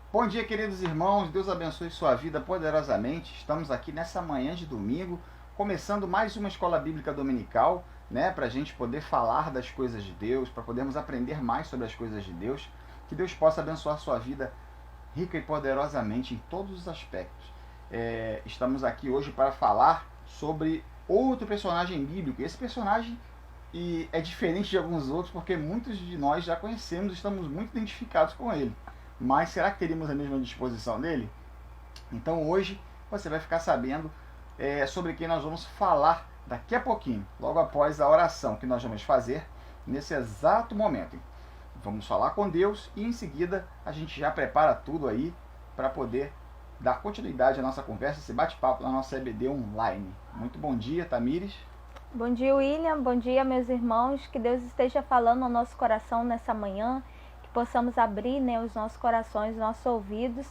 Bom dia, queridos irmãos. Deus abençoe sua vida poderosamente. Estamos aqui nessa manhã de domingo, começando mais uma escola bíblica dominical, né, para a gente poder falar das coisas de Deus, para podermos aprender mais sobre as coisas de Deus. Que Deus possa abençoar sua vida rica e poderosamente em todos os aspectos. Estamos aqui hoje para falar sobre outro personagem bíblico. Esse personagem é diferente de alguns outros porque muitos de nós já conhecemos, estamos muito identificados com ele. Mas será que teríamos a mesma disposição dele? Então hoje você vai ficar sabendo sobre quem nós vamos falar daqui a pouquinho, logo após a oração que nós vamos fazer nesse exato momento. Vamos falar com Deus e em seguida a gente já prepara tudo aí para poder dar continuidade à nossa conversa, esse bate-papo na nossa EBD online. Muito bom dia, Tamires. Bom dia, William. Bom dia, meus irmãos. Que Deus esteja falando ao nosso coração nessa manhã, que possamos abrir, os nossos corações, os nossos ouvidos,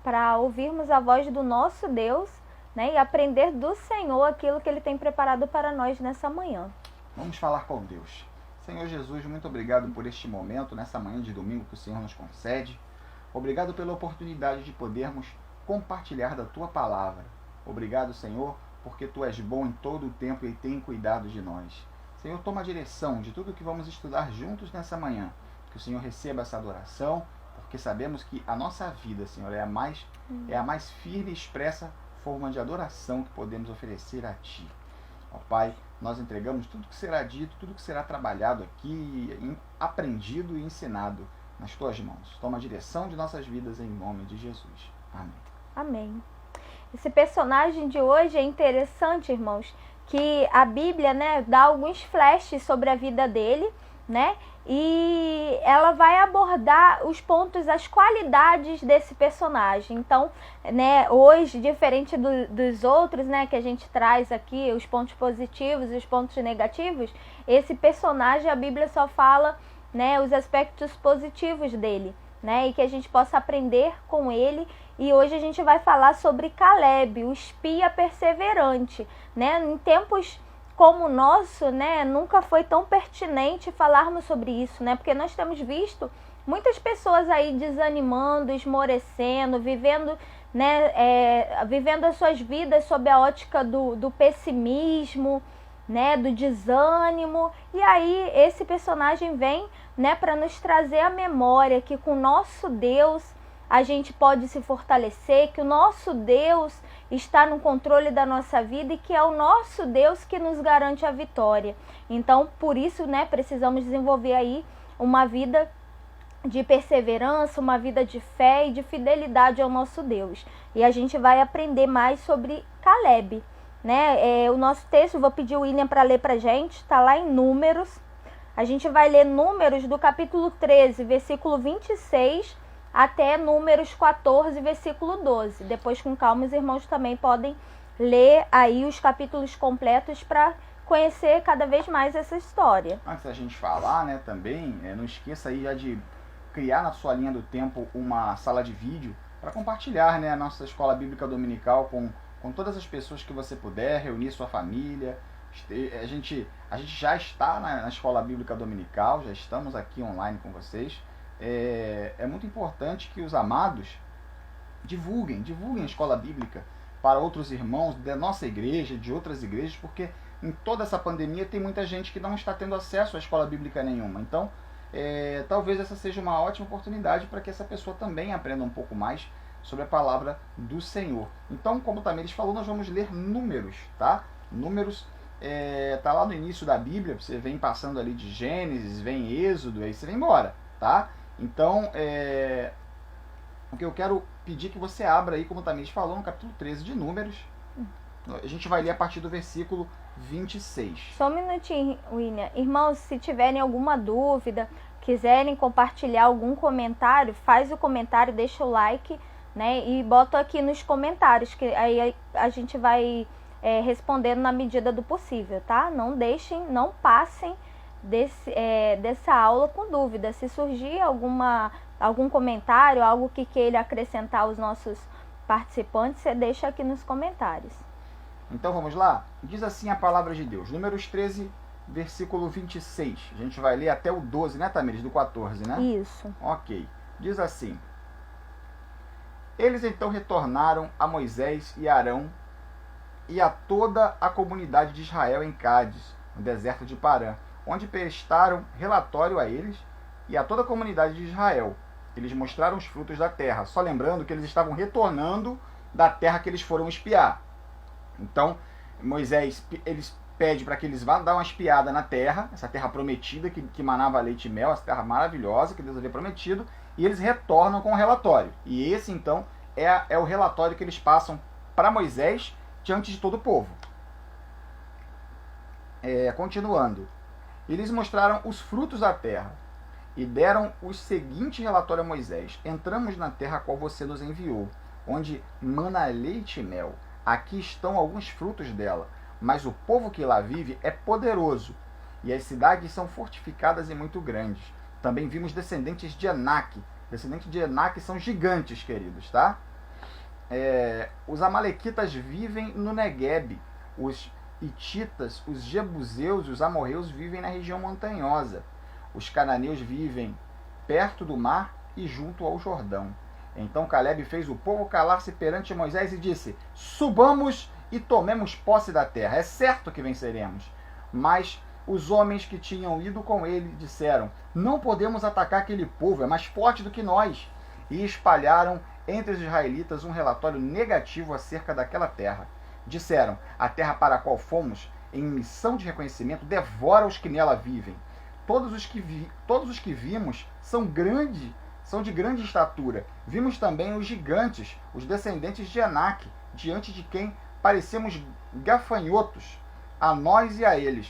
para ouvirmos a voz do nosso Deus, e aprender do Senhor aquilo que Ele tem preparado para nós nessa manhã. Vamos falar com Deus. Senhor Jesus, muito obrigado por este momento, nessa manhã de domingo que o Senhor nos concede. Obrigado pela oportunidade de podermos compartilhar da Tua palavra. Obrigado, Senhor, porque Tu és bom em todo o tempo e tem cuidado de nós. Senhor, toma a direção de tudo que vamos estudar juntos nessa manhã. Que o Senhor receba essa adoração, porque sabemos que a nossa vida, Senhor, é a mais firme e expressa forma de adoração que podemos oferecer a Ti. Ó Pai, nós entregamos tudo que será dito, tudo que será trabalhado aqui, aprendido e ensinado nas Tuas mãos. Toma a direção de nossas vidas em nome de Jesus. Amém. Amém. Esse personagem de hoje é interessante, irmãos, que a Bíblia, dá alguns flashes sobre a vida dele, e ela vai abordar os pontos, as qualidades desse personagem. Então, hoje, diferente dos outros, que a gente traz aqui, os pontos positivos e os pontos negativos, esse personagem, a Bíblia só fala, os aspectos positivos dele, e que a gente possa aprender com ele. E hoje a gente vai falar sobre Caleb, o espia perseverante, Em tempos como o nosso, nunca foi tão pertinente falarmos sobre isso, Porque nós temos visto muitas pessoas aí desanimando, esmorecendo, vivendo as suas vidas sob a ótica do pessimismo, do desânimo. E aí esse personagem vem, para nos trazer a memória que com o nosso Deus a gente pode se fortalecer, que o nosso Deus está no controle da nossa vida e que é o nosso Deus que nos garante a vitória. Então, por isso, precisamos desenvolver aí uma vida de perseverança, uma vida de fé e de fidelidade ao nosso Deus. E a gente vai aprender mais sobre Caleb, O nosso texto, vou pedir o William para ler para a gente, está lá em Números. A gente vai ler Números do capítulo 13, versículo 26, até Números 14, versículo 12. Depois, com calma, os irmãos também podem ler aí os capítulos completos para conhecer cada vez mais essa história. Antes da gente falar, também, não esqueça aí já de criar na sua linha do tempo uma sala de vídeo para compartilhar, a nossa escola bíblica dominical com todas as pessoas que você puder, reunir sua família. A gente já está na escola bíblica dominical, já estamos aqui online com vocês. É muito importante que os amados divulguem a escola bíblica para outros irmãos da nossa igreja, de outras igrejas, porque em toda essa pandemia tem muita gente que não está tendo acesso à escola bíblica nenhuma. Então, talvez essa seja uma ótima oportunidade para que essa pessoa também aprenda um pouco mais sobre a palavra do Senhor. Então, como o Tamires falou, nós vamos ler Números, tá? Números tá lá no início da Bíblia, você vem passando ali de Gênesis, vem Êxodo, aí você vem embora, tá? Então, o que eu quero pedir que você abra aí, como o Tamires falou, no capítulo 13 de Números. A gente vai ler a partir do versículo 26. Só um minutinho, William. Irmãos, se tiverem alguma dúvida, quiserem compartilhar algum comentário, faz o comentário, deixa o like, e bota aqui nos comentários, que aí a gente vai respondendo na medida do possível, tá? Não passem dessa aula com dúvida. Se surgir algum comentário, algo que queira acrescentar aos nossos participantes, você deixa aqui nos comentários. Então vamos lá? Diz assim a palavra de Deus, Números 13, versículo 26. A gente vai ler até o 12, Tamires? Do 14, Isso. Ok. Diz assim: Eles então retornaram a Moisés e Arão e a toda a comunidade de Israel em Cádiz, no deserto de Parã, onde prestaram relatório a eles e a toda a comunidade de Israel. Eles mostraram os frutos da terra, só lembrando que eles estavam retornando da terra que eles foram espiar. Então, Moisés eles pede para que eles vá dar uma espiada na terra, essa terra prometida que manava leite e mel, essa terra maravilhosa que Deus havia prometido, e eles retornam com o relatório. E esse, então, é o relatório que eles passam para Moisés diante de todo o povo. Continuando. Eles mostraram os frutos da terra e deram o seguinte relatório a Moisés: entramos na terra a qual você nos enviou, onde mana leite e mel. Aqui estão alguns frutos dela, mas o povo que lá vive é poderoso, e as cidades são fortificadas e muito grandes. Também vimos descendentes de Enaque. Descendentes de Enaque são gigantes, queridos, tá? Os amalequitas vivem no Neguebe. Os hititas, os jebuseus e os amorreus vivem na região montanhosa. Os cananeus vivem perto do mar e junto ao Jordão. Então Calebe fez o povo calar-se perante Moisés e disse: subamos e tomemos posse da terra. É certo que venceremos. Mas os homens que tinham ido com ele disseram: não podemos atacar aquele povo, é mais forte do que nós. E espalharam entre os israelitas um relatório negativo acerca daquela terra. Disseram: a terra para a qual fomos em missão de reconhecimento devora os que nela vivem. Todos os que vimos são de grande estatura. Vimos também os gigantes, os descendentes de Enaque, diante de quem parecemos gafanhotos, a nós e a eles.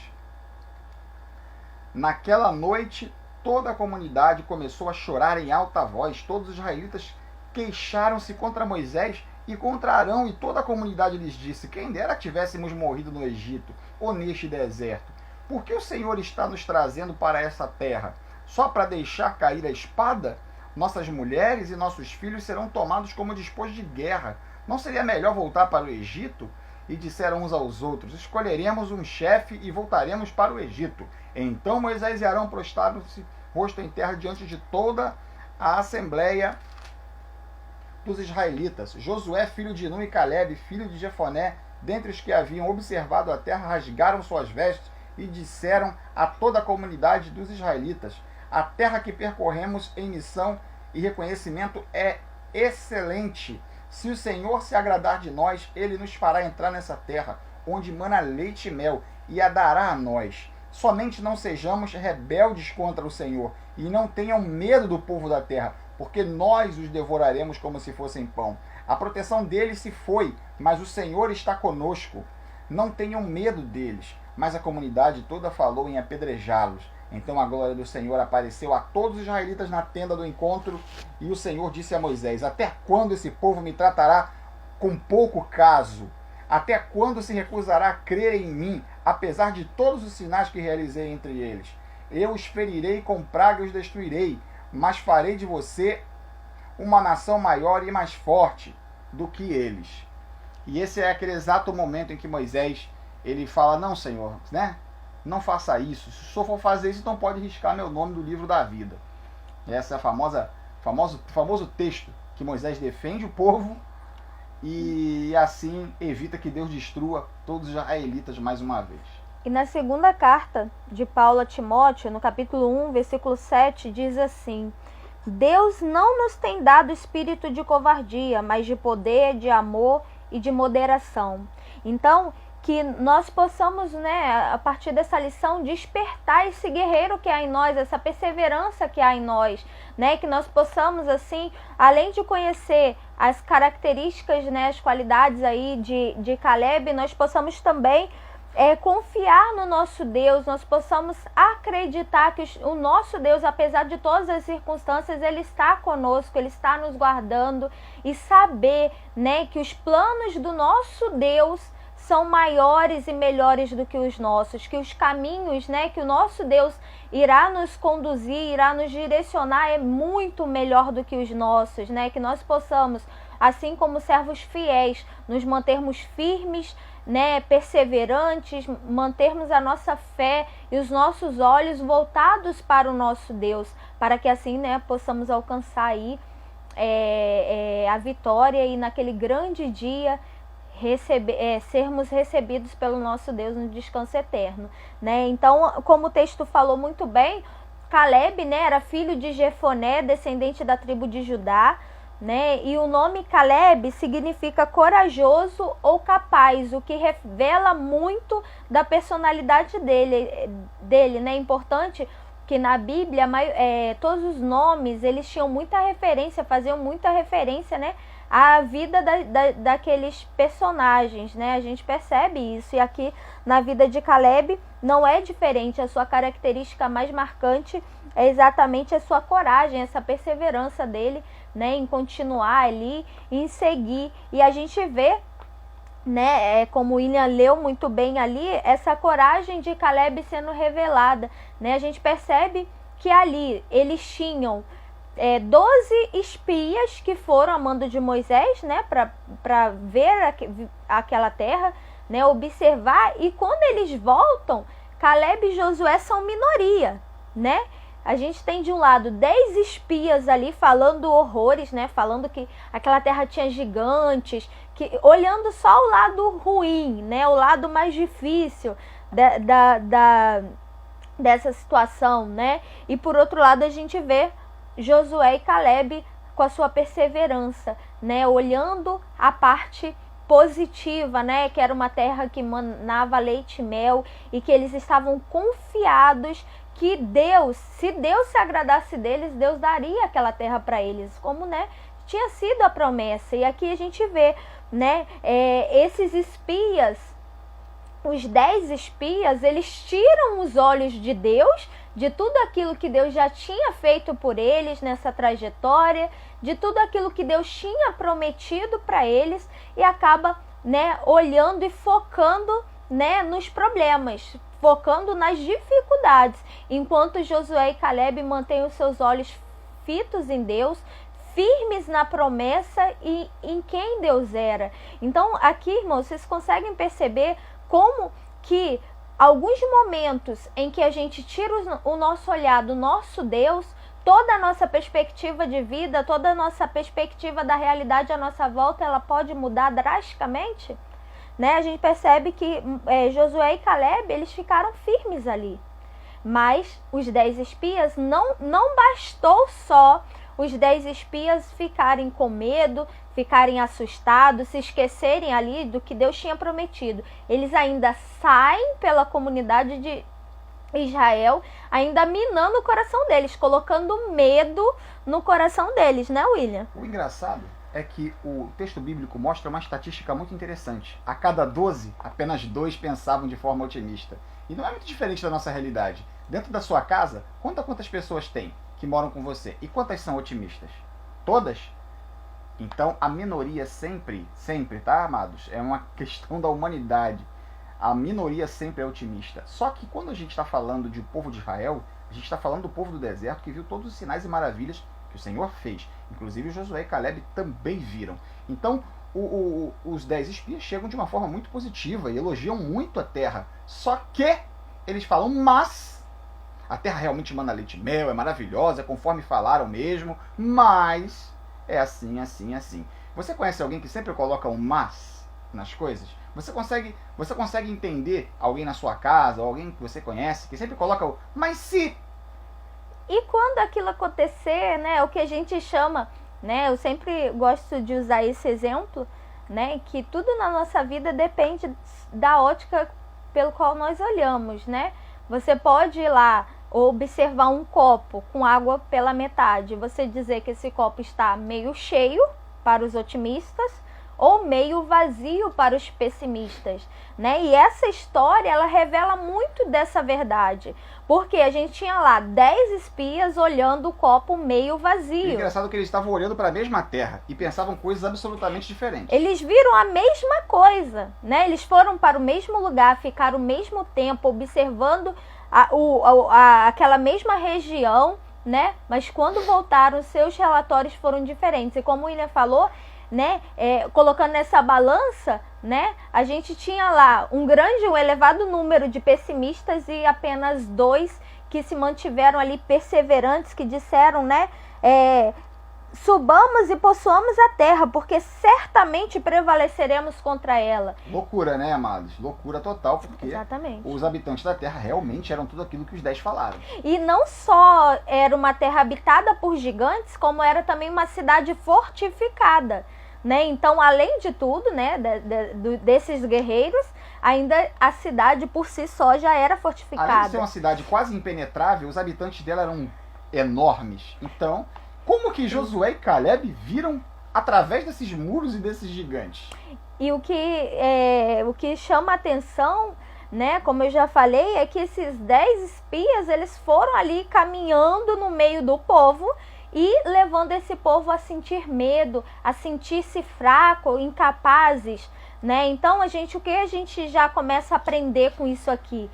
Naquela noite, toda a comunidade começou a chorar em alta voz. Todos os israelitas queixaram-se contra Moisés e contra Arão, e toda a comunidade lhes disse: quem dera tivéssemos morrido no Egito ou neste deserto. Por que o Senhor está nos trazendo para essa terra? Só para deixar cair a espada? Nossas mulheres e nossos filhos serão tomados como disposto de guerra. Não seria melhor voltar para o Egito? E disseram uns aos outros: escolheremos um chefe e voltaremos para o Egito. Então Moisés e Arão prostraram-se rosto em terra diante de toda a assembleia dos israelitas. Josué, filho de Nun, e Calebe, filho de Jefoné, dentre os que haviam observado a terra, rasgaram suas vestes e disseram a toda a comunidade dos israelitas: a terra que percorremos em missão e reconhecimento é excelente. Se o Senhor se agradar de nós, ele nos fará entrar nessa terra, onde mana leite e mel, e a dará a nós. Somente não sejamos rebeldes contra o Senhor, e não tenham medo do povo da terra, porque nós os devoraremos como se fossem pão. A proteção deles se foi, mas o Senhor está conosco. Não tenham medo deles. Mas a comunidade toda falou em apedrejá-los. Então a glória do Senhor apareceu a todos os israelitas na tenda do encontro, e o Senhor disse a Moisés: até quando esse povo me tratará com pouco caso? Até quando se recusará a crer em mim, apesar de todos os sinais que realizei entre eles? Eu os ferirei com praga e os destruirei, mas farei de você uma nação maior e mais forte do que eles. E esse é aquele exato momento em que Moisés ele fala: não, Senhor, né? Não faça isso. Se o Senhor for fazer isso, então pode riscar meu nome do livro da vida. Essa é a famoso texto que Moisés defende o povo e assim evita que Deus destrua todos os israelitas mais uma vez. E na segunda carta de Paulo a Timóteo, no capítulo 1, versículo 7, diz assim: Deus não nos tem dado espírito de covardia, mas de poder, de amor e de moderação. Então, que nós possamos, a partir dessa lição, despertar esse guerreiro que há em nós, essa perseverança que há em nós, que nós possamos, assim, além de conhecer as características, as qualidades aí de Calebe, nós possamos também confiar no nosso Deus, nós possamos acreditar que o nosso Deus, apesar de todas as circunstâncias, Ele está conosco, Ele está nos guardando, e saber, que os planos do nosso Deus são maiores e melhores do que os nossos, que os caminhos, que o nosso Deus irá nos conduzir, irá nos direcionar, é muito melhor do que os nossos, que nós possamos, assim como servos fiéis, nos mantermos firmes, perseverantes, mantermos a nossa fé e os nossos olhos voltados para o nosso Deus, para que assim, possamos alcançar aí a vitória e naquele grande dia sermos recebidos pelo nosso Deus no descanso eterno, né? Então, como o texto falou muito bem, Caleb, né, era filho de Jefoné, descendente da tribo de Judá, né? E o nome Caleb significa corajoso ou capaz, o que revela muito da personalidade dele, né? Importante que na Bíblia todos os nomes eles tinham muita referência, faziam muita referência, né, à vida daqueles personagens, né? A gente percebe isso, e aqui na vida de Caleb não é diferente. A sua característica mais marcante é exatamente a sua coragem, essa perseverança dele, né, em continuar ali, em seguir. E a gente vê, né, como o William leu muito bem ali, essa coragem de Caleb sendo revelada, né? A gente percebe que ali eles tinham 12 espias que foram a mando de Moisés, né, para ver aquela terra, né, observar, e quando eles voltam, Caleb e Josué são minoria, né? A gente tem de um lado 10 espias ali falando horrores, né? Falando que aquela terra tinha gigantes, olhando só o lado ruim, né? O lado mais difícil dessa situação, né? E por outro lado a gente vê Josué e Caleb com a sua perseverança, né? Olhando a parte positiva, né? Que era uma terra que manava leite e mel, e que eles estavam confiados que Deus, se Deus se agradasse deles, Deus daria aquela terra para eles, como, né, tinha sido a promessa. E aqui a gente vê, né, esses espias, os 10 espias, eles tiram os olhos de Deus, de tudo aquilo que Deus já tinha feito por eles nessa trajetória, de tudo aquilo que Deus tinha prometido para eles, e acaba, né, olhando e focando, né, nos problemas, focando nas dificuldades, enquanto Josué e Caleb mantêm os seus olhos fitos em Deus, firmes na promessa e em quem Deus era. Então aqui, irmãos, vocês conseguem perceber como que alguns momentos em que a gente tira o nosso olhar do nosso Deus, toda a nossa perspectiva de vida, toda a nossa perspectiva da realidade à nossa volta, ela pode mudar drasticamente, né? A gente percebe que Josué e Caleb, eles ficaram firmes ali. Mas os 10 espias, não bastou só os 10 espias ficarem com medo, ficarem assustados, se esquecerem ali do que Deus tinha prometido. Eles ainda saem pela comunidade de Israel, ainda minando o coração deles, colocando medo no coração deles, né, William? O engraçado é que o texto bíblico mostra uma estatística muito interessante. A cada 12, apenas 2 pensavam de forma otimista. E não é muito diferente da nossa realidade. Dentro da sua casa, quantas pessoas tem que moram com você? E quantas são otimistas? Todas? Então, a minoria sempre, tá, amados? É uma questão da humanidade. A minoria sempre é otimista. Só que quando a gente está falando de povo de Israel, a gente está falando do povo do deserto que viu todos os sinais e maravilhas que o Senhor fez. Inclusive Josué e Caleb também viram. Então, os 10 espias chegam de uma forma muito positiva e elogiam muito a terra. Só que eles falam, mas a terra realmente manda leite e mel, é maravilhosa, conforme falaram mesmo, mas é assim, assim, assim. Você conhece alguém que sempre coloca um mas nas coisas? Você consegue entender alguém na sua casa, ou alguém que você conhece, que sempre coloca o mas se... E quando aquilo acontecer, né, o que a gente chama, né, eu sempre gosto de usar esse exemplo, né, que tudo na nossa vida depende da ótica pelo qual nós olhamos, né? Você pode ir lá observar um copo com água pela metade, você dizer que esse copo está meio cheio para os otimistas ou meio vazio para os pessimistas, né? E essa história, ela revela muito dessa verdade, porque a gente tinha lá 10 espias olhando o copo meio vazio. É engraçado que eles estavam olhando para a mesma terra e pensavam coisas absolutamente diferentes. Eles viram a mesma coisa, né? Eles foram para o mesmo lugar, ficaram o mesmo tempo observando aquela mesma região, né? Mas quando voltaram, seus relatórios foram diferentes. E como o William falou, né, colocando nessa balança, né, a gente tinha lá um elevado número de pessimistas e apenas 2 que se mantiveram ali perseverantes, que disseram, né, subamos e possuamos a terra, porque certamente prevaleceremos contra ela. Loucura, né, amados? Loucura total, porque Exatamente. os habitantes da terra realmente eram tudo aquilo que os 10 falaram. E não só era uma terra habitada por gigantes, como era também uma cidade fortificada, né? Então, além de tudo, né, desses guerreiros, ainda a cidade por si só já era fortificada. Além de ser uma cidade quase impenetrável, os habitantes dela eram enormes. Então, como que Josué e Caleb viram através desses muros e desses gigantes? E o que chama a atenção, né, como eu já falei, é que esses 10 espias, eles foram ali caminhando no meio do povo e levando esse povo a sentir medo, a sentir-se fraco, incapazes, né? Então, o que a gente já começa a aprender com isso aqui?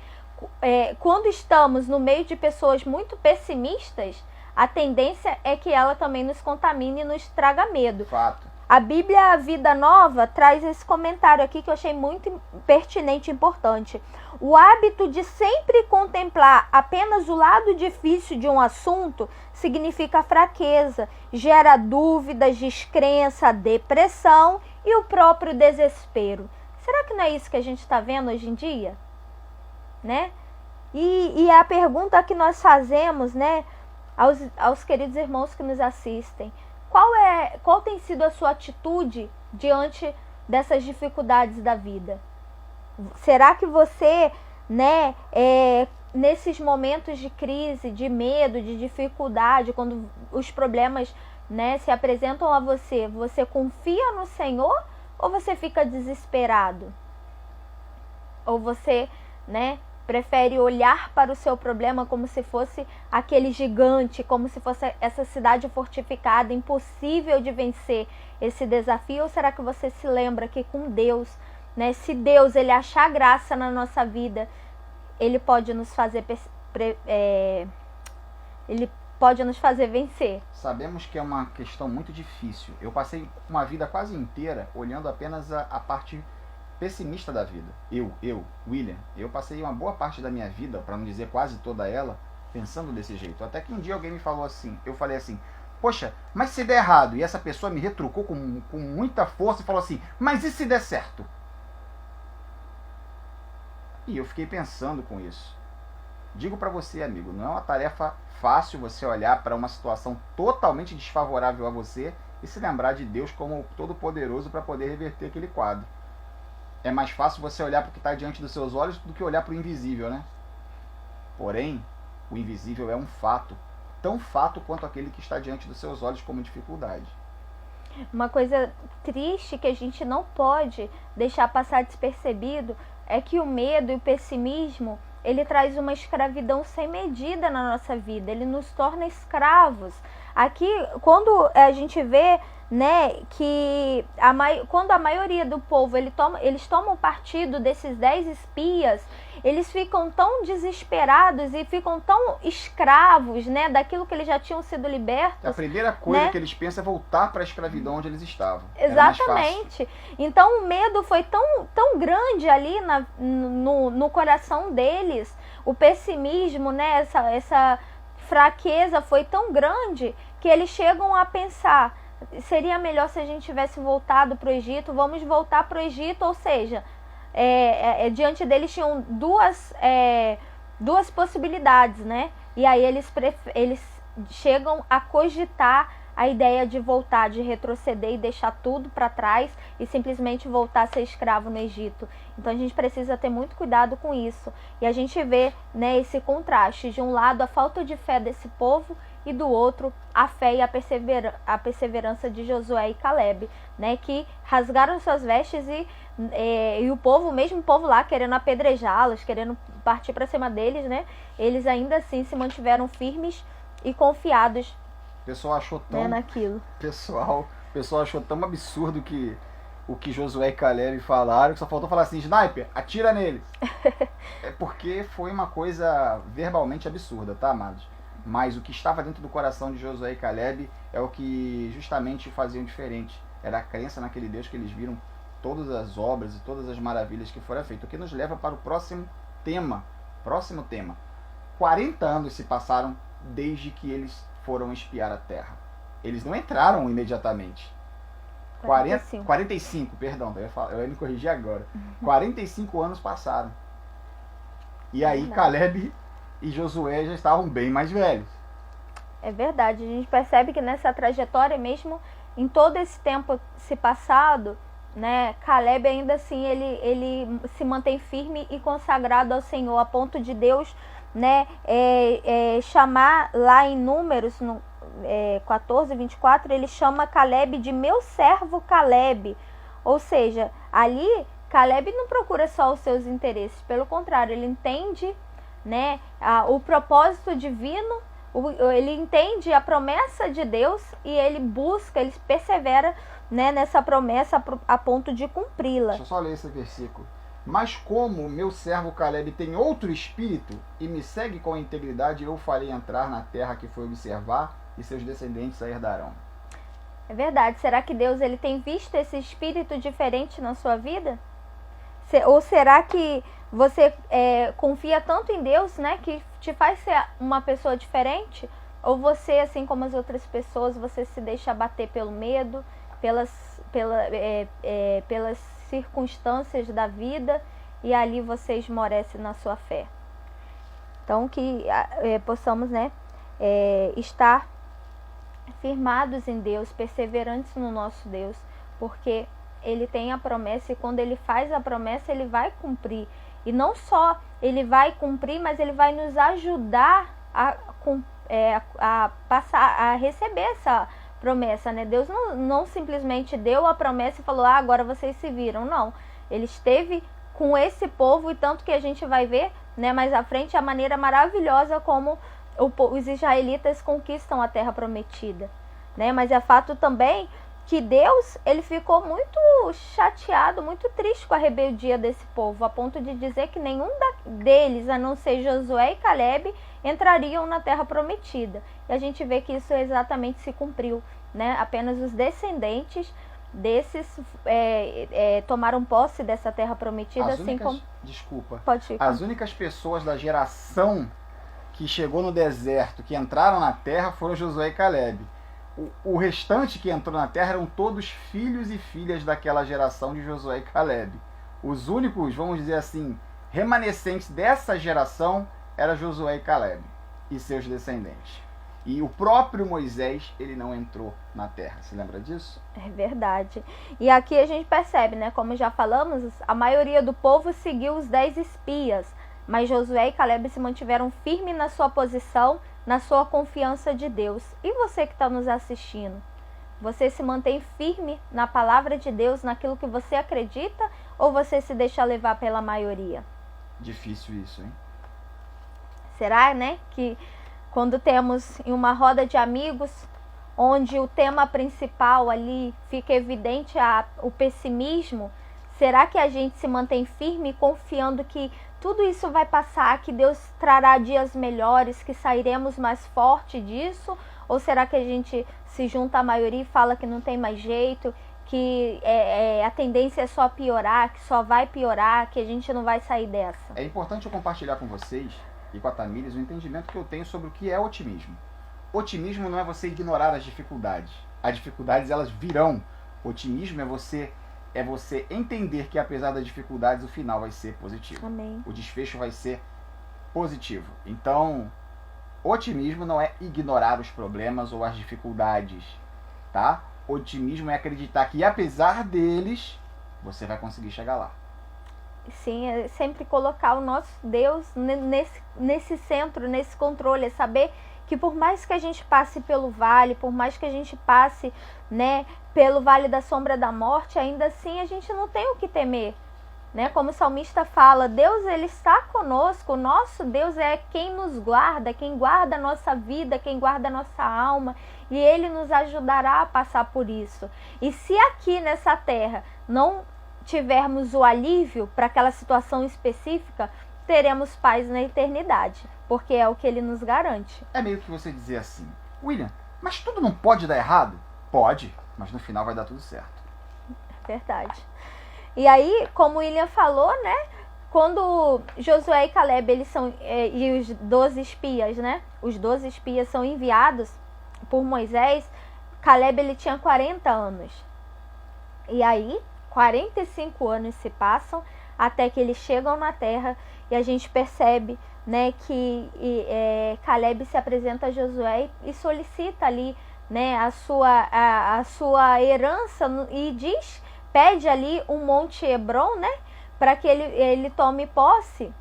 Quando estamos no meio de pessoas muito pessimistas, a tendência é que ela também nos contamine e nos traga medo. Fato. A Bíblia Vida Nova traz esse comentário aqui que eu achei muito pertinente e importante. O hábito de sempre contemplar apenas o lado difícil de um assunto significa fraqueza, gera dúvidas, descrença, depressão e o próprio desespero. Será que não é isso que a gente está vendo hoje em dia? Né? E a pergunta que nós fazemos, né, aos queridos irmãos que nos assistem: qual tem sido a sua atitude diante dessas dificuldades da vida? Será que você, né, nesses momentos de crise, de medo, de dificuldade, quando os problemas, né, se apresentam a você, você confia no Senhor ou você fica desesperado? Ou você, né, prefere olhar para o seu problema como se fosse aquele gigante, como se fosse essa cidade fortificada, impossível de vencer esse desafio? Ou será que você se lembra que com Deus, né, se Deus ele achar graça na nossa vida, Ele pode nos fazer vencer? Sabemos que é uma questão muito difícil. Eu passei uma vida quase inteira olhando apenas a parte pessimista da vida. William, eu passei uma boa parte da minha vida, para não dizer quase toda ela, pensando desse jeito. Até que um dia alguém me falou assim, eu falei assim: poxa, mas se der errado? E essa pessoa me retrucou com muita força e falou assim: mas e se der certo? E eu fiquei pensando com isso. Digo para você, amigo, não é uma tarefa fácil você olhar para uma situação totalmente desfavorável a você e se lembrar de Deus como todo-poderoso para poder reverter aquele quadro. É mais fácil você olhar para o que está diante dos seus olhos do que olhar para o invisível, né? Porém, o invisível é um fato, tão fato quanto aquele que está diante dos seus olhos como dificuldade. Uma coisa triste que a gente não pode deixar passar despercebido é que o medo e o pessimismo, ele traz uma escravidão sem medida na nossa vida, ele nos torna escravos. Aqui, quando a gente vê, né, que quando a maioria do povo eles tomam partido desses 10 espias, eles ficam tão desesperados e ficam tão escravos, né, daquilo que eles já tinham sido libertos. A primeira coisa, né, que eles pensam é voltar para a escravidão onde eles estavam. Exatamente. Então o medo foi tão grande ali no coração deles, o pessimismo, né, essa fraqueza foi tão grande que eles chegam a pensar: seria melhor se a gente tivesse voltado para o Egito, vamos voltar para o Egito. Ou seja, diante deles tinham duas possibilidades, né? E aí eles chegam a cogitar a ideia de voltar, de retroceder e deixar tudo para trás e simplesmente voltar a ser escravo no Egito. Então a gente precisa ter muito cuidado com isso. E a gente vê, né, esse contraste, de um lado a falta de fé desse povo e do outro a fé e a perseverança de Josué e Caleb, né, que rasgaram suas vestes e o povo, mesmo o povo lá querendo apedrejá-los, querendo partir para cima deles, né, eles ainda assim se mantiveram firmes e confiados. O pessoal achou tão naquilo. Pessoal achou tão absurdo que o que Josué e Caleb falaram, que só faltou falar assim: sniper, atira nele. É porque foi uma coisa verbalmente absurda, tá, amados? Mas o que estava dentro do coração de Josué e Caleb é o que justamente faziam diferente. Era a crença naquele Deus que eles viram todas as obras e todas as maravilhas que foram feitas. O que nos leva para o próximo tema. 40 anos se passaram desde que eles foram espiar a terra. Eles não entraram imediatamente. 45, perdão, eu ia me corrigir agora. 45 anos passaram. E aí Caleb e Josué já estavam bem mais velhos. É verdade, a gente percebe que nessa trajetória mesmo, em todo esse tempo se passado, né, Caleb ainda assim, ele se mantém firme e consagrado ao Senhor, a ponto de Deus, né, chamar lá em Números, no 14, 24, ele chama Caleb de meu servo Caleb. Ou seja, ali Caleb não procura só os seus interesses, pelo contrário, ele entende, né, o propósito divino, ele entende a promessa de Deus e ele busca, ele persevera, né, nessa promessa a ponto de cumpri-la. Deixa eu só ler esse versículo. Mas como meu servo Caleb tem outro espírito e me segue com integridade, eu farei entrar na terra que foi observar e seus descendentes a herdarão. É verdade. Será que Deus ele tem visto esse espírito diferente na sua vida? Ou será que você confia tanto em Deus, né, que te faz ser uma pessoa diferente? Ou você, assim como as outras pessoas, você se deixa abater pelo medo, pelas circunstâncias da vida, e ali você esmorece na sua fé? Então que possamos, né, estar firmados em Deus, perseverantes no nosso Deus, porque Ele tem a promessa, e quando Ele faz a promessa, Ele vai cumprir. E não só Ele vai cumprir, mas Ele vai nos ajudar a passar, a receber essa promessa, né? Deus não simplesmente deu a promessa e falou, agora vocês se viram. Não, Ele esteve com esse povo, e tanto que a gente vai ver, né, mais à frente, a maneira maravilhosa como os israelitas conquistam a terra prometida, né? Mas é fato também que Deus, ele ficou muito chateado, muito triste com a rebeldia desse povo, a ponto de dizer que nenhum deles, a não ser Josué e Caleb, entrariam na terra prometida. E a gente vê que isso exatamente se cumpriu, né? Apenas os descendentes desses tomaram posse dessa terra prometida, As únicas pessoas da geração que chegou no deserto, que entraram na terra, foram Josué e Caleb. O restante que entrou na terra eram todos filhos e filhas daquela geração de Josué e Caleb. Os únicos, vamos dizer assim, remanescentes dessa geração eram Josué e Caleb e seus descendentes. E o próprio Moisés, ele não entrou na terra. Se lembra disso? É verdade. E aqui a gente percebe, né? Como já falamos, a maioria do povo seguiu os 10 espias, mas Josué e Caleb se mantiveram firmes na sua posição, na sua confiança de Deus. E você que está nos assistindo? Você se mantém firme na palavra de Deus, naquilo que você acredita, ou você se deixa levar pela maioria? Difícil isso, hein? Será, né, que quando temos em uma roda de amigos, onde o tema principal ali fica evidente o pessimismo, será que a gente se mantém firme, confiando que tudo isso vai passar, que Deus trará dias melhores, que sairemos mais forte disso? Ou será que a gente se junta à maioria e fala que não tem mais jeito, que a tendência é só piorar, que só vai piorar, que a gente não vai sair dessa? É importante eu compartilhar com vocês e com a Tamires o entendimento que eu tenho sobre o que é otimismo. Otimismo não é você ignorar as dificuldades. As dificuldades, elas virão. Otimismo é você entender que, apesar das dificuldades, o final vai ser positivo. Amém. O desfecho vai ser positivo. Então, otimismo não é ignorar os problemas ou as dificuldades, tá? Otimismo é acreditar que, apesar deles, você vai conseguir chegar lá. Sim, é sempre colocar o nosso Deus nesse centro, nesse controle, é saber que por mais que a gente passe pelo vale, por mais que a gente passe, né, pelo vale da sombra da morte, ainda assim a gente não tem o que temer, né? Como o salmista fala, Deus, ele está conosco, o nosso Deus é quem nos guarda, quem guarda a nossa vida, quem guarda a nossa alma, e Ele nos ajudará a passar por isso. E se aqui nessa terra não tivermos o alívio para aquela situação específica, teremos paz na eternidade, porque é o que Ele nos garante. É meio que você dizer assim, William, mas tudo não pode dar errado? Pode, mas no final vai dar tudo certo. Verdade. E aí, como o William falou, né, quando Josué e Caleb, eles são, e os 12 espias, né, os 12 espias são enviados por Moisés, Caleb ele tinha 40 anos. E aí, 45 anos se passam até que eles chegam na terra e a gente percebe, né, que Caleb se apresenta a Josué e solicita ali, né, a sua herança e pede ali um monte Hebron, né, para que ele tome posse.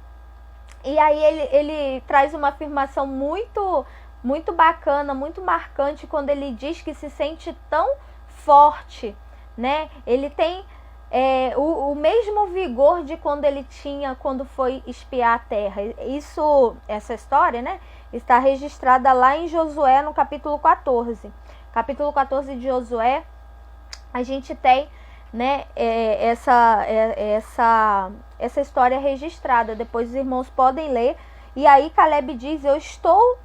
E aí ele traz uma afirmação muito, muito bacana, muito marcante, quando ele diz que se sente tão forte, né? Ele tem o mesmo vigor de quando ele tinha quando foi espiar a terra. Essa história, né, está registrada lá em Josué, no capítulo 14. Capítulo 14 de Josué, a gente tem, né, essa história registrada. Depois os irmãos podem ler. E aí Caleb diz: eu estou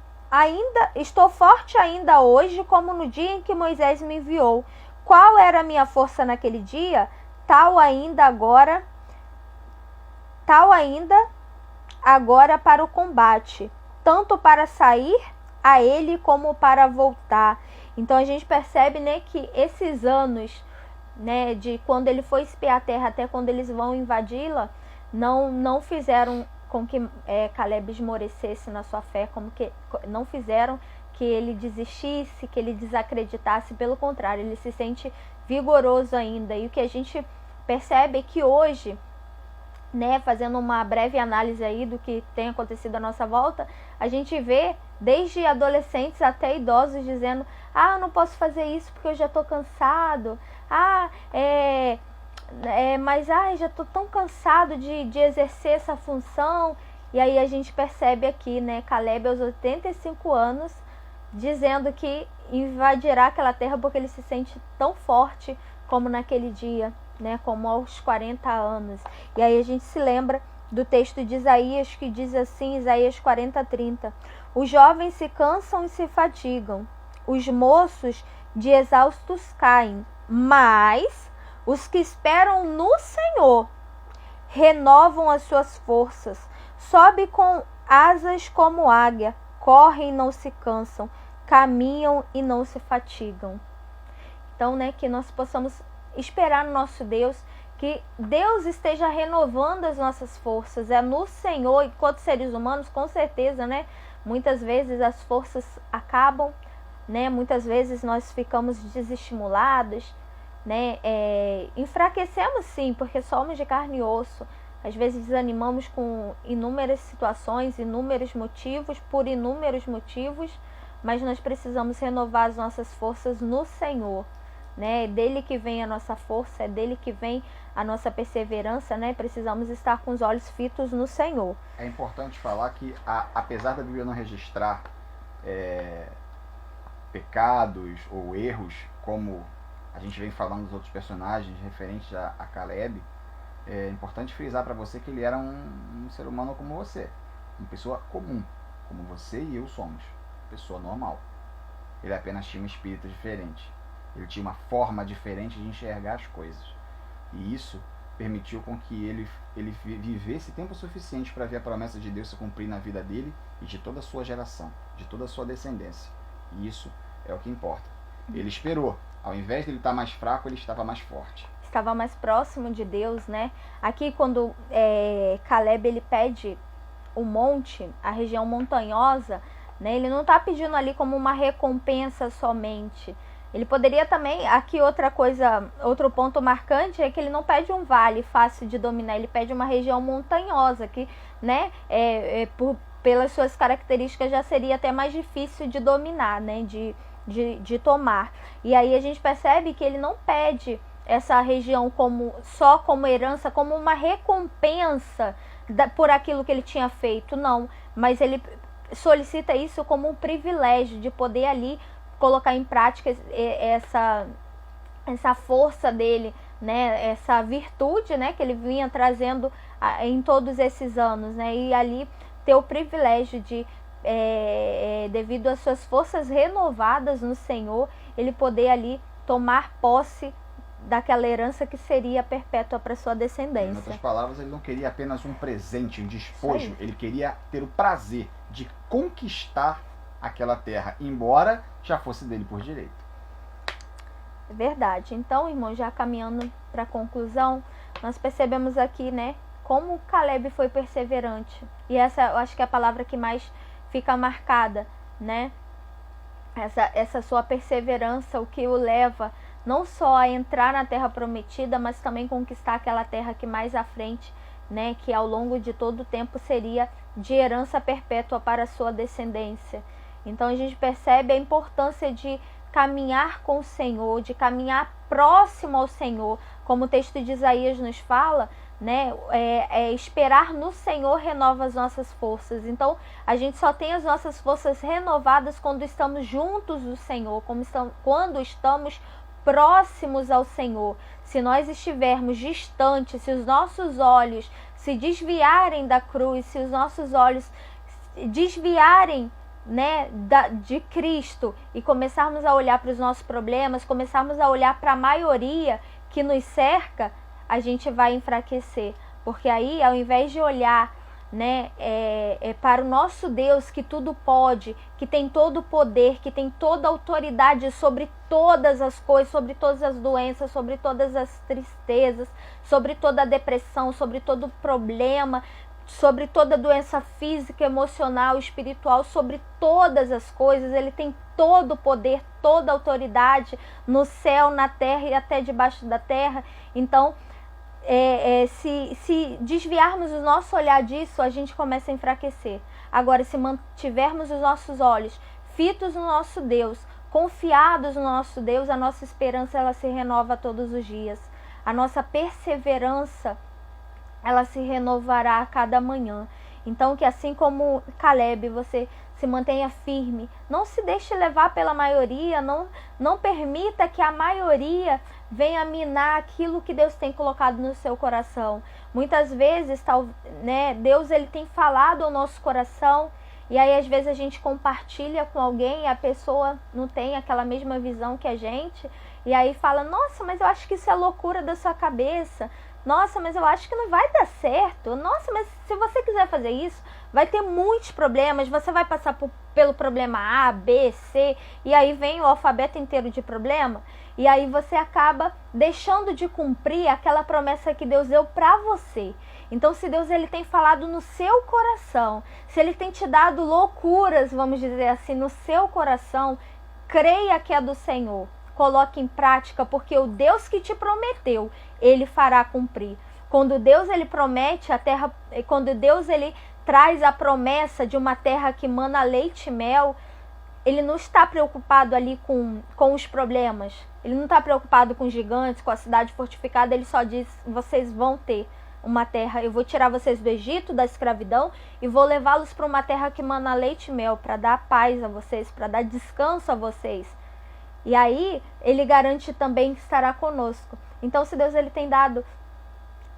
forte ainda hoje, como no dia em que Moisés me enviou. Qual era a minha força naquele dia? Tal ainda agora para o combate, tanto para sair a ele como para voltar. Então a gente percebe, né, que esses anos, né, de quando ele foi espiar a terra até quando eles vão invadi-la, não fizeram com que Caleb esmorecesse na sua fé, não fizeram que ele desistisse, que ele desacreditasse. Pelo contrário, ele se sente vigoroso ainda. E o que a gente percebe é que hoje, né, fazendo uma breve análise aí do que tem acontecido à nossa volta, a gente vê desde adolescentes até idosos dizendo: eu não posso fazer isso porque eu já estou cansado, mas já estou tão cansado de exercer essa função. E aí a gente percebe aqui, né, Caleb aos 85 anos, dizendo que invadirá aquela terra porque ele se sente tão forte como naquele dia, né, como aos 40 anos. E aí a gente se lembra do texto de Isaías, que diz assim, Isaías 40:30: os jovens se cansam e se fatigam, os moços de exaustos caem, mas os que esperam no Senhor renovam as suas forças, sobe com asas como águia, correm e não se cansam, caminham e não se fatigam. Então, né, que nós possamos esperar no nosso Deus, que Deus esteja renovando as nossas forças. É no Senhor, enquanto seres humanos, com certeza, né, muitas vezes as forças acabam, né, muitas vezes nós ficamos desestimulados, né, enfraquecemos sim, porque somos de carne e osso. Às vezes desanimamos com inúmeras situações, por inúmeros motivos, mas nós precisamos renovar as nossas forças no Senhor, né? É dele que vem a nossa força, é dele que vem a nossa perseverança, né? Precisamos estar com os olhos fitos no Senhor. É importante falar que, apesar da Bíblia não registrar pecados ou erros, como a gente vem falando dos outros personagens referentes a Caleb, é importante frisar para você que ele era um ser humano como você, uma pessoa comum, como você e eu somos, pessoa normal. Ele apenas tinha um espírito diferente, ele tinha uma forma diferente de enxergar as coisas, e isso permitiu com que ele vivesse tempo suficiente para ver a promessa de Deus se cumprir na vida dele e de toda a sua geração, de toda a sua descendência. E isso é o que importa. Ele esperou, ao invés de ele estar mais fraco, ele estava mais forte. Estava mais próximo de Deus, né? Aqui quando Caleb ele pede o monte, a região montanhosa, né? Ele não está pedindo ali como uma recompensa somente. Ele poderia também, aqui outro ponto marcante é que ele não pede um vale fácil de dominar, ele pede uma região montanhosa, que, né, pelas suas características já seria até mais difícil de dominar, né, de tomar. E aí a gente percebe que ele não pede essa região só como herança, como uma recompensa por aquilo que ele tinha feito, não, mas ele solicita isso como um privilégio de poder ali colocar em prática essa força dele, né, essa virtude, né, que ele vinha trazendo em todos esses anos, né, e ali ter o privilégio de, devido às suas forças renovadas no Senhor, ele poder ali tomar posse daquela herança que seria perpétua para sua descendência. Em outras palavras, ele não queria apenas um presente, um despojo, ele queria ter o prazer de conquistar aquela terra, embora já fosse dele por direito. É verdade. Então, irmão, já caminhando para a conclusão, nós percebemos aqui, né, como Caleb foi perseverante. E essa eu acho que é a palavra que mais fica marcada, né? Essa sua perseverança, o que o leva não só a entrar na terra prometida, mas também conquistar aquela terra que mais à frente, né, que ao longo de todo o tempo seria de herança perpétua para a sua descendência. Então a gente percebe a importância de caminhar com o Senhor, de caminhar próximo ao Senhor, como o texto de Isaías nos fala, né? Esperar no Senhor renova as nossas forças. Então a gente só tem as nossas forças renovadas quando estamos juntos do Senhor, quando estamos próximos ao Senhor. Se nós estivermos distantes, se os nossos olhos se desviarem da cruz, se os nossos olhos desviarem, né, de Cristo, e começarmos a olhar para os nossos problemas, começarmos a olhar para a maioria que nos cerca, a gente vai enfraquecer. Porque aí, ao invés de olhar, né, para o nosso Deus que tudo pode, que tem todo o poder, que tem toda a autoridade sobre todas as coisas, sobre todas as doenças, sobre todas as tristezas, sobre toda a depressão, sobre todo o problema, sobre toda a doença física, emocional, espiritual, sobre todas as coisas. Ele tem todo o poder, toda a autoridade no céu, na terra e até debaixo da terra. Então, se desviarmos o nosso olhar disso, a gente começa a enfraquecer. Agora, se mantivermos os nossos olhos fitos no nosso Deus, confiados no nosso Deus, a nossa esperança ela se renova todos os dias. A nossa perseverança ela se renovará a cada manhã. Então, que assim como Caleb, você se mantenha firme, não se deixe levar pela maioria, não permita que a maioria venha minar aquilo que Deus tem colocado no seu coração. Muitas vezes, né, Deus ele tem falado ao nosso coração, e aí às vezes a gente compartilha com alguém e a pessoa não tem aquela mesma visão que a gente, e aí fala, nossa, mas eu acho que isso é loucura da sua cabeça. Nossa, mas eu acho que não vai dar certo. Nossa, mas se você quiser fazer isso, vai ter muitos problemas. Você vai passar pelo problema A, B, C, e aí vem o alfabeto inteiro de problema. E aí você acaba deixando de cumprir aquela promessa que Deus deu para você. Então, se Deus ele tem falado no seu coração, se ele tem te dado loucuras, vamos dizer assim, no seu coração, creia que é do Senhor. Coloque em prática, porque o Deus que te prometeu, ele fará cumprir. Quando Deus ele promete a terra, quando Deus ele traz a promessa de uma terra que mana leite e mel, ele não está preocupado ali com os problemas. Ele não está preocupado com os gigantes, com a cidade fortificada. Ele só diz, vocês vão ter uma terra. Eu vou tirar vocês do Egito, da escravidão, e vou levá-los para uma terra que mana leite e mel, para dar paz a vocês, para dar descanso a vocês. E aí, ele garante também que estará conosco. Então, se Deus ele tem dado,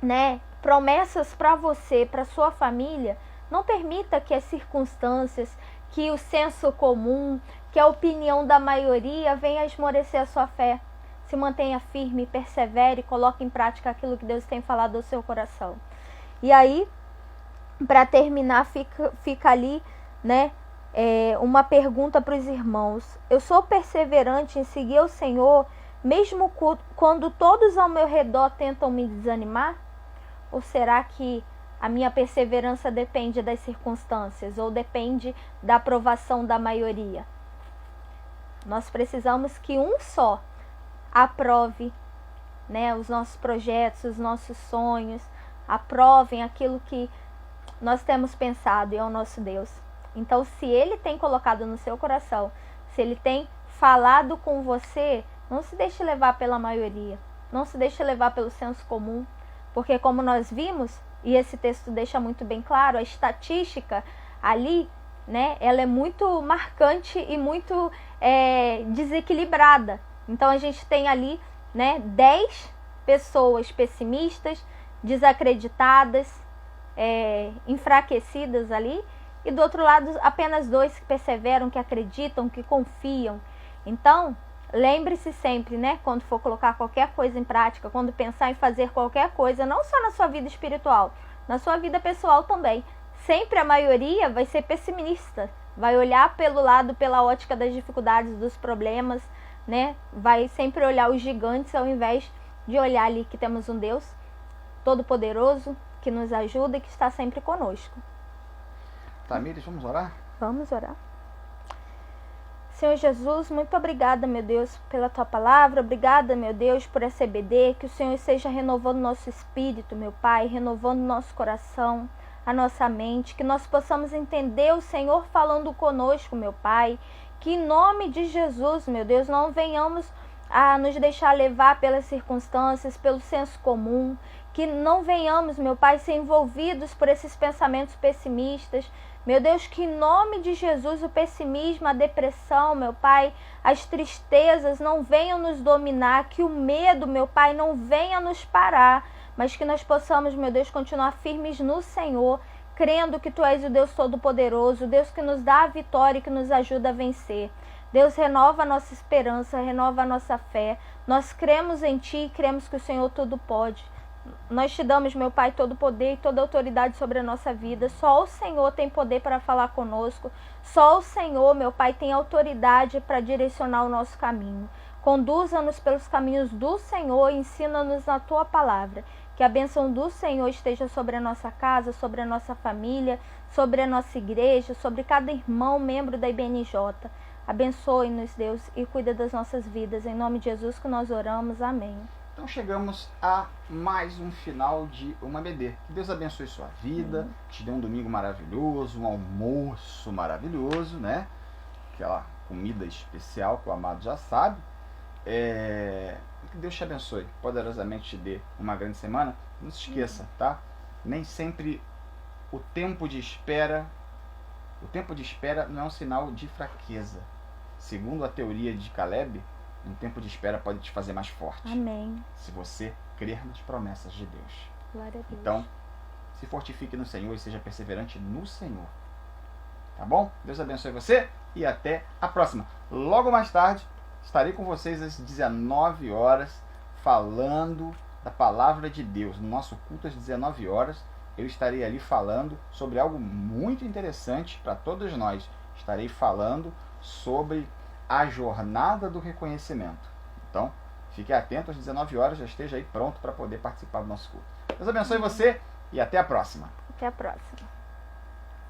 né, promessas para você, para sua família, não permita que as circunstâncias, que o senso comum, que a opinião da maioria venha a esmorecer a sua fé. Se mantenha firme, persevere, coloque em prática aquilo que Deus tem falado ao seu coração. E aí, para terminar, fica ali, né, uma pergunta para os irmãos. Eu sou perseverante em seguir o Senhor, mesmo quando todos ao meu redor tentam me desanimar? Ou será que a minha perseverança depende das circunstâncias ou depende da aprovação da maioria? Nós precisamos que um só aprove, né, os nossos projetos, os nossos sonhos, aprovem aquilo que nós temos pensado, e é o nosso Deus. Então, se ele tem colocado no seu coração, se ele tem falado com você, não se deixe levar pela maioria, não se deixe levar pelo senso comum, porque como nós vimos, e esse texto deixa muito bem claro, a estatística ali, né, ela é muito marcante e muito desequilibrada. Então, a gente tem ali, né, 10 pessoas pessimistas, desacreditadas, enfraquecidas ali, e do outro lado apenas 2 que perseveram, que acreditam, que confiam. Então, lembre-se sempre, né, quando for colocar qualquer coisa em prática, quando pensar em fazer qualquer coisa, não só na sua vida espiritual, na sua vida pessoal também. Sempre a maioria vai ser pessimista, vai olhar pelo lado, pela ótica das dificuldades, dos problemas, né? Vai sempre olhar os gigantes ao invés de olhar ali que temos um Deus todo-poderoso, que nos ajuda e que está sempre conosco. Tamires, vamos orar? Vamos orar. Senhor Jesus, muito obrigada, meu Deus, pela Tua palavra. Obrigada, meu Deus, por essa EBD. Que o Senhor esteja renovando nosso espírito, meu Pai, renovando nosso coração, a nossa mente. Que nós possamos entender o Senhor falando conosco, meu Pai. Que em nome de Jesus, meu Deus, não venhamos a nos deixar levar pelas circunstâncias, pelo senso comum. Que não venhamos, meu Pai, ser envolvidos por esses pensamentos pessimistas. Meu Deus, que em nome de Jesus o pessimismo, a depressão, meu Pai, as tristezas não venham nos dominar, que o medo, meu Pai, não venha nos parar, mas que nós possamos, meu Deus, continuar firmes no Senhor, crendo que Tu és o Deus Todo-Poderoso, o Deus que nos dá a vitória e que nos ajuda a vencer. Deus, renova a nossa esperança, renova a nossa fé. Nós cremos em Ti e cremos que o Senhor tudo pode. Nós Te damos, meu Pai, todo o poder e toda a autoridade sobre a nossa vida. Só o Senhor tem poder para falar conosco. Só o Senhor, meu Pai, tem autoridade para direcionar o nosso caminho. Conduza-nos pelos caminhos do Senhor e ensina-nos na Tua palavra. Que a bênção do Senhor esteja sobre a nossa casa, sobre a nossa família, sobre a nossa igreja, sobre cada irmão, membro da IBNJ. Abençoe-nos, Deus, e cuida das nossas vidas. Em nome de Jesus que nós oramos. Amém. Então chegamos a mais um final de uma EBD. Que Deus abençoe sua vida, te dê um domingo maravilhoso, um almoço maravilhoso, né? Aquela comida especial que o amado já sabe. Que Deus te abençoe, poderosamente te dê uma grande semana. Não se esqueça, tá? Nem sempre o tempo de espera não é um sinal de fraqueza. Segundo a teoria de Caleb, um tempo de espera pode te fazer mais forte. Amém. Se você crer nas promessas de Deus. Glória a Deus. Então, se fortifique no Senhor e seja perseverante no Senhor. Tá bom? Deus abençoe você e até a próxima. Logo mais tarde, estarei com vocês às 19 horas falando da palavra de Deus. No nosso culto às 19 horas, eu estarei ali falando sobre algo muito interessante para todos nós. Estarei falando sobre a jornada do reconhecimento. Então, fique atento às 19 horas, já esteja aí pronto para poder participar do nosso culto. Deus abençoe você e até a próxima. Até a próxima.